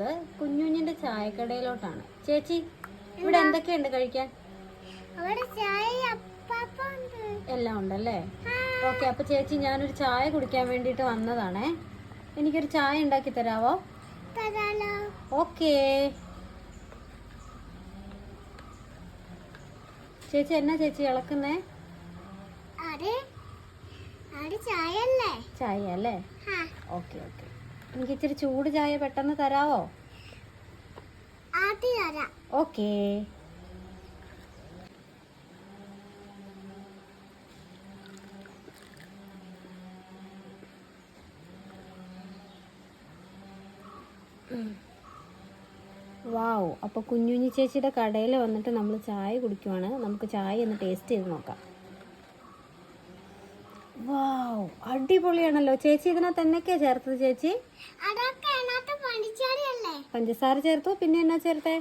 പോകുന്നത് കുഞ്ഞുഞ്ഞിന്റെ ചായക്കടയിലോട്ടാണ്. ചേച്ചി, ഇവിടെ എന്തൊക്കെയുണ്ട് കഴിക്കാൻ? എല്ലാം ഉണ്ടല്ലേ? ഓക്കെ, അപ്പൊ ചേച്ചി ഞാനൊരു ചായ കുടിക്കാൻ വേണ്ടിട്ട് വന്നതാണേ. എനിക്കൊരു ചായ ഉണ്ടാക്കി തരാവോ? ഓക്കേ. ചേച്ചി എന്നാ ചേച്ചി ഇളക്കുന്നേ? ചായ അല്ലേ? Okay okay. എനിക്ക് ഇച്ചിരി ചൂട് ചായ പെട്ടെന്ന് തരാവോ? ഓക്കേ. വാവ്, അപ്പോൾ കുഞ്ഞുഞ്ഞി ചേച്ചിയുടെ കടയിൽ വന്നിട്ട് നമ്മൾ ചായ കുടിക്കുവാണ്. നമുക്ക് ചായ ഒന്ന് ടേസ്റ്റ് ചെയ്ത് നോക്കാം. വാവ്, അടിപൊളിയാണല്ലോ. ചേച്ചി ഇതിനകത്ത് എന്നൊക്കെയാ ചേർത്തത് ചേച്ചി? പഞ്ചസാര ചേർത്തു, പിന്നെ എന്നാ ചേർത്തേ?